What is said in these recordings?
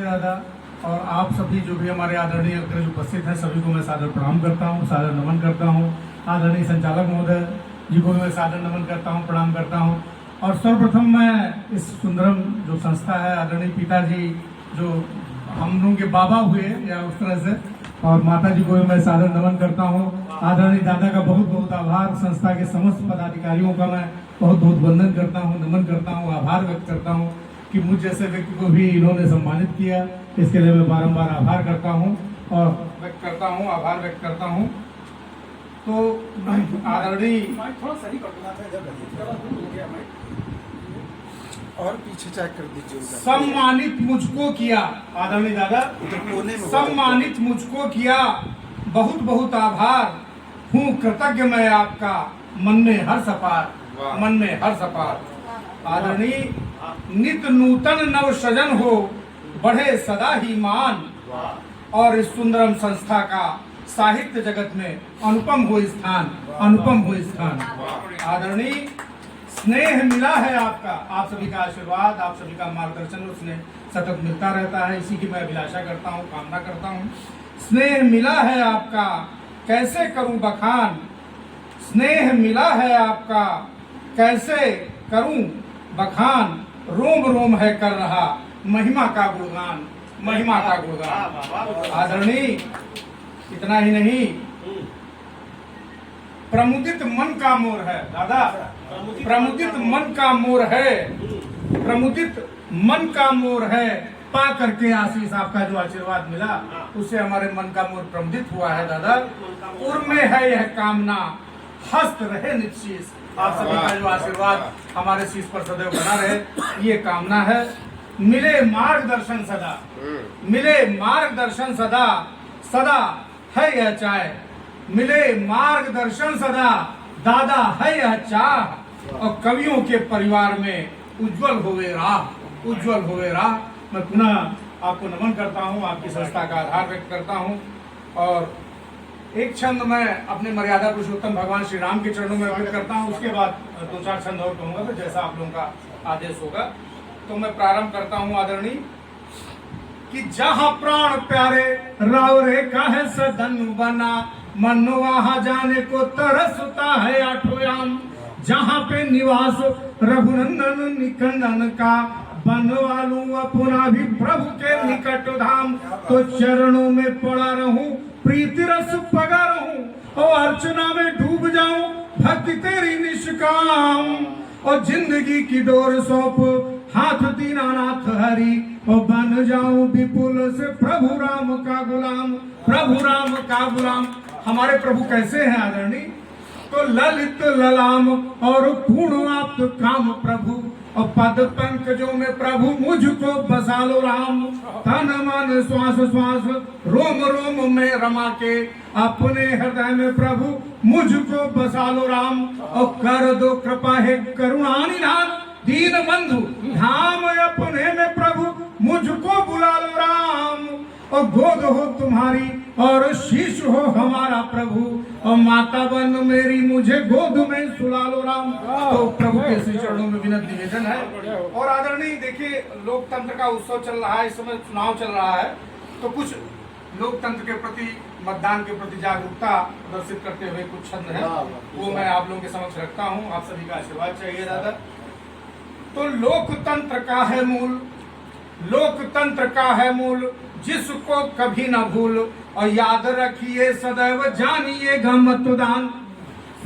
नमस्ते दादा। और आप सभी जो भी हमारे आदरणीय अग्रज उपस्थित हैं सभी को मैं सादर प्रणाम करता हूँ, सादर नमन करता हूँ। आदरणीय संचालक महोदय जी को मैं सादर नमन करता हूँ, प्रणाम करता हूँ। और सर्वप्रथम मैं इस सुंदरम जो संस्था है, आदरणीय पिताजी जो हम लोगों के बाबा हुए या उस तरह से, और माता जी को भी मैं सादर नमन करता हूँ। आदरणीय दादा का बहुत बहुत आभार। संस्था के समस्त पदाधिकारियों का मैं बहुत बहुत वंदन करता हूँ, नमन करता हूँ, आभार व्यक्त करता हूँ कि मुझ जैसे व्यक्ति को भी इन्होंने सम्मानित किया। इसके लिए मैं बारंबार आभार करता हूँ और व्यक्त करता हूँ, आभार व्यक्त करता हूँ। तो आदरणीय थोड़ा सही करना था और पीछे चेक कर दीजिए। सम्मानित मुझको किया, आदरणीय दादा सम्मानित मुझको किया, बहुत बहुत आभार हूँ कृतज्ञ मैं आपका, मन में हर्ष अपार, मन में हर्ष अपार। आदरणीय नित नूतन नव सृजन हो, बढ़े सदा ही मान, और इस सुंदरम संस्था का साहित्य जगत में अनुपम हो स्थान, अनुपम हो स्थान। आदरणीय स्नेह मिला है आपका, आप सभी का आशीर्वाद, आप सभी का मार्गदर्शन और स्नेह सतत मिलता रहता है, इसी की मैं अभिलाषा करता हूँ, कामना करता हूँ। स्नेह मिला है आपका कैसे करूं बखान, स्नेह मिला है आपका कैसे करूं बखान, रोम रोम है कर रहा महिमा का गुणगान, महिमा का गुणगान। आदरणीय इतना ही नहीं, प्रमुदित मन का मोर है दादा, प्रमुदित मन का मोर है, प्रमुदित मन का मोर है, पा करके आशीष आपका जो आशीर्वाद मिला उससे हमारे मन का मोर प्रमुदित हुआ है दादा। उर्मे है यह कामना, हस्त रहे निश्चीस, आप सभी का जो आशीर्वाद हमारे शीश पर सदैव बना रहे, ये कामना है। मिले मार्गदर्शन सदा, मिले मार्गदर्शन सदा, सदा है यह चाह, मिले मार्गदर्शन सदा, दादा है यह चाह, और कवियों के परिवार में उज्जवल होवे राह, उज्जवल होवे राह। मैं पुनः आपको नमन करता हूँ, आपकी संस्था का आधार व्यक्त करता हूँ। और एक छंद मैं अपने मर्यादा पुरुषोत्तम भगवान श्री राम के चरणों में अर्पित करता हूँ, उसके बाद दो चार छंद और कहूँगा, तो जैसा आप लोगों का आदेश होगा। तो मैं प्रारंभ करता हूँ आदरणीय कि जहाँ प्राण प्यारे राव रेखा है सदन बना, मन वहाँ जाने को तरसता है आठोयाम, जहाँ पे निवास रघुनंदन निकंदन का, बनवालू अपना भी प्रभु के निकट धाम, तो चरणों में पड़ा रहूं प्रीति रस पगा रहूं, और अर्चना में डूब जाऊं भक्ति तेरी निष्काम, और जिंदगी की डोर सौंप हाथ दीनानाथ हरि, और बन जाऊं विपुल से प्रभु राम का गुलाम, प्रभु राम का गुलाम। हमारे प्रभु कैसे हैं आदरणीय? तो ललित ललाम और पूर्ण आप्त काम प्रभु, और पद पंकजों में प्रभु मुझको बसा लो राम, तन मन श्वास श्वास रोम रोम में रमा के, अपने हृदय में प्रभु मुझको बसा लो राम, और कर दो कृपा है करुणा निधान, दीन बंधु धाम अपने में प्रभु मुझको बुला लो राम, और गोद हो तुम्हारी और शीश हो हमारा प्रभु, और माता बन मेरी मुझे गोद में सुला लो राम। तो प्रभु के श्री चरणों में विनम्र निवेदन है। और आदरणीय देखिए, लोकतंत्र का उत्सव चल रहा है, इस समय चुनाव चल रहा है, तो कुछ लोकतंत्र के प्रति, मतदान के प्रति जागरूकता प्रदर्शित करते हुए कुछ छंद है, वो मैं आप लोगों के समक्ष रखता हूँ। आप सभी का आशीर्वाद चाहिए दादा। तो लोकतंत्र का है मूल, लोकतंत्र का है मूल, जिसको कभी न भूल, और याद रखिए सदैव जानिएगा मतदान।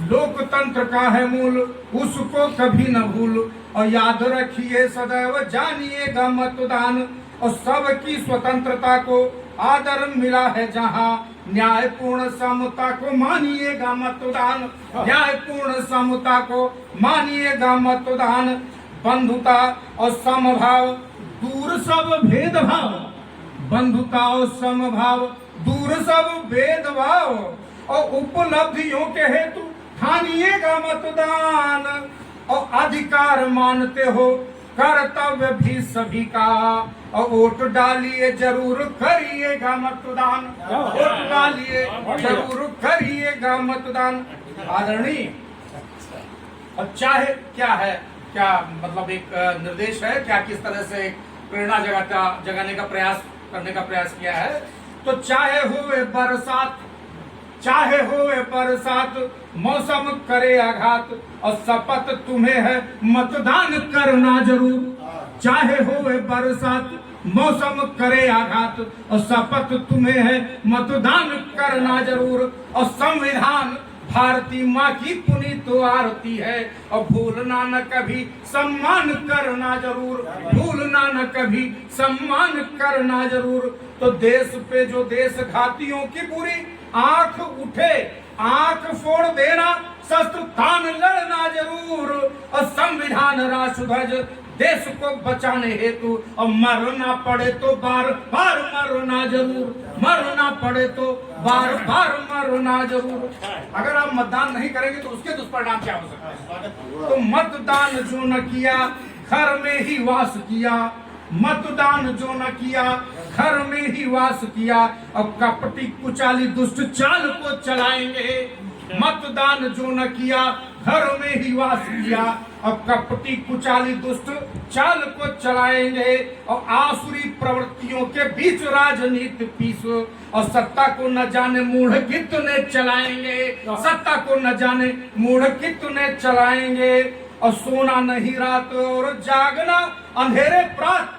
लोकतंत्र का है मूल, उसको कभी न भूल, और याद रखिए सदैव जानिएगा मतदान, और सबकी स्वतंत्रता को आदर मिला है जहाँ, न्यायपूर्ण समता को मानिएगा मतदान, न्यायपूर्ण समता को मानिएगा मतदान। बंधुता और समभाव दूर सब भेदभाव, बंधुता और समभाव दूर सब भेदभाव, और उपलब्धियों के हेतु ठानिएगा मतदान, और अधिकार मानते हो कर्तव्य भी सभी का, और वोट डालिए जरूर करिएगा मतदान, वोट डालिए जरूर करिएगा मतदान। आदरणीय, और चाहे क्या है, क्या मतलब एक निर्देश है क्या, किस तरह से प्रेरणा जगाने का प्रयास करने का प्रयास किया है। तो चाहे होए बरसात मौसम करे आघात, और शपथ तुम्हें है मतदान करना जरूर। चाहे होए बरसात मौसम करे आघात, और शपथ तुम्हें है मतदान करना जरूर। और संविधान भारती माँ की पुनीत आरती है, और भूलना न कभी सम्मान करना जरूर। भूलना न कभी सम्मान करना जरूर। तो देश पे जो देश घातियों की बुरी आंख उठे, आंख फोड़ देना, शस्त्र तान लड़ना जरूर। और संविधान राष्ट्रध्वज देश को बचाने हेतु, और मरना पड़े तो बार बार मरना जरूर। मरना पड़े तो बार बार मरना जरूर। अगर आप मतदान नहीं करेंगे तो उसके दुष्परिणाम क्या हो सकते हैं? तो मतदान जो न किया घर में ही वास किया। मतदान जो न किया घर में ही वास किया, अब कपटी कुचाली दुष्ट चाल को चलाएंगे। मतदान जो न किया घर में ही वास किया, अब कपटी कुचाली दुष्ट चाल को चलाएंगे। और आसुरी प्रवृत्तियों के बीच राजनीति पीस, और सत्ता को न जाने मूढ़ कितने चलाएंगे। सत्ता को न जाने मूढ़ कितने चलाएंगे। और सोना नहीं रात और जागना अंधेरे प्रात।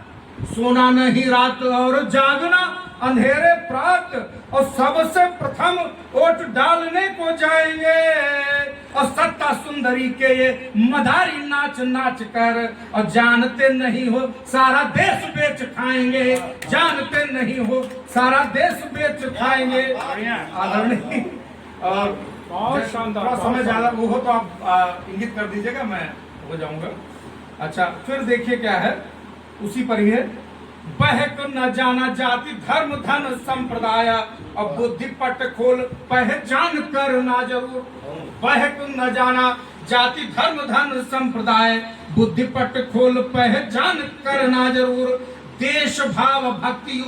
सोना नहीं रात और जागना अंधेरे प्रात। और सबसे प्रथम वोट डालने को जाएंगे। और सत्ता सुंदरी के ये मदारी नाच नाच कर, और जानते नहीं हो सारा देश बेच खाएंगे। जानते नहीं हो सारा देश बेच खाएंगे। आदरणीय और बहुत शानदार। थोड़ा समय ज्यादा वो हो तो आप इंगित कर दीजिएगा, मैं हो जाऊंगा। अच्छा, फिर देखिए क्या है, उसी पर ही है। बहक न जाना जाति धर्म धन संप्रदाय, और बुद्धि पट खोल पहचान करना जरूर। बहक न जाना जाति धर्म धन संप्रदाय, बुद्धि पट खोल पहचान करना जरूर। देश भाव भक्ति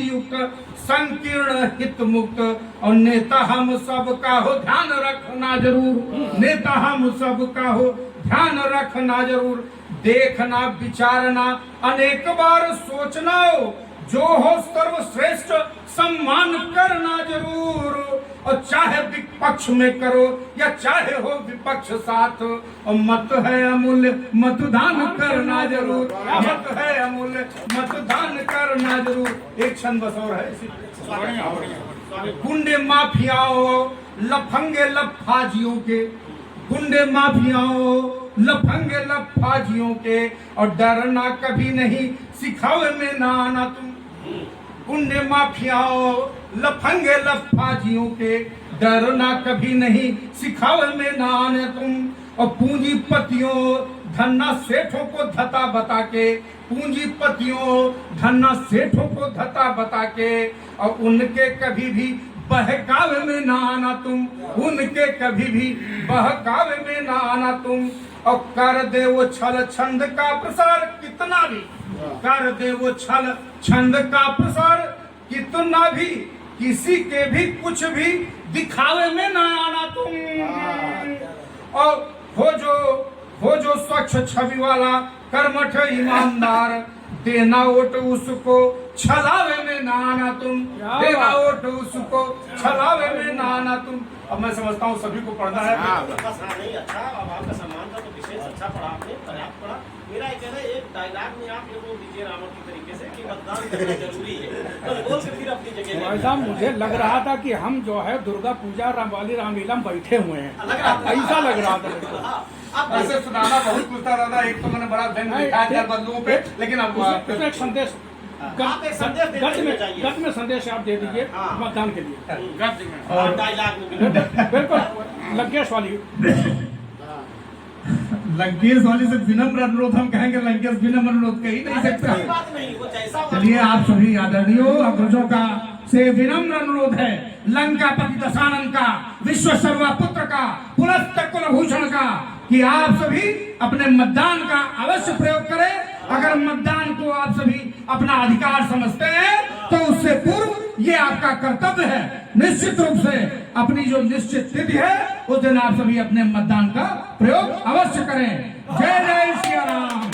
युक्त संकीर्ण हित मुक्त, और नेता हम सब का हो ध्यान रखना जरूर। नेता हम सब का हो ध्यान रखना जरूर। देखना विचारना अनेक बार सोचना हो, जो हो सर्वश्रेष्ठ सम्मान करना जरूर। और चाहे विपक्ष में करो या चाहे हो विपक्ष साथ, और मत है अमूल्य मतदान करना जरूर। मत है अमूल्य मतदान करना जरूर। एक क्षण बस और है। गुंडे माफियाओं लफंगे लफाजियों के, गुंडे माफियाओं लफंगे लफाजियों के, और डरना कभी नहीं सिखावे में ना आना तुम। गुंडे माफियाओं लफंगे लफाजियों के, डरना कभी नहीं सिखावे में ना आने तुम। और पूंजीपतियों धन्ना सेठों को धता बता के, पूंजीपतियों धन्ना सेठों को धता बता के, और उनके कभी भी बहकावे में ना आना तुम। उनके कभी भी बहकावे में ना आना तुम। और कर दे वो छल छंद का प्रसार कितना भी, कर दे वो छल छंद का प्रसार कितना भी, किसी के भी कुछ भी दिखावे में ना आना तुम। और हो जो स्वच्छ छवि वाला कर्मठ ईमानदार, देना वोट उसको छलावे में ना आना तुम। देना वोट उसको छलावे में ना आना तुम। अब मैं समझता हूँ सभी को पढ़ना है। अच्छा, अब आपका सम्मान का तो विशेष अच्छा पढ़ा आपने, पर्याप्त पढ़ा। मेरा एक कहना है, एक डायलॉग में आप ये बोल दीजिए रावण की तरीके से कि मतदान करना जरूरी है, तो बोल के फिर अपनी जगह। ऐसा मुझे लग रहा था कि हम जो है दुर्गा पूजा रामलीला में बैठे हुए हैं, ऐसा लग रहा था। ऐसे सुनाना बहुत कुछ था दादा। एक तो मैंने बड़ा व्यंग लिखा है 4 बंधुओं पे, लेकिन अब एक संदेश आप एक संदेश गत में संदेश आप दे दीजिए मतदान के लिए। और डायलॉग में बिल्कुल लंकेश वाली लंकेश वाली से विनम्र अनुरोध हम कहेंगे, लंकेश विनम्र अनुरोध कह ही नहीं सकता। बात नहीं, वो जैसा चलिए, आप सभी आदरणीयों अग्रजों का से विनम्र अनुरोध है, लंकापति दशानन का, विश्व सर्वा पुत्र का, पुलस्त कुलभूषण का, कि आप सभी अपने मतदान का अवश्य प्रयोग करें। अगर मतदान को आप सभी अपना अधिकार समझते हैं तो उससे पूर्व ये आपका कर्तव्य है। निश्चित रूप से अपनी जो निश्चित तिथि है उस दिन आप सभी अपने मतदान का प्रयोग अवश्य करें। जय जय सिया राम।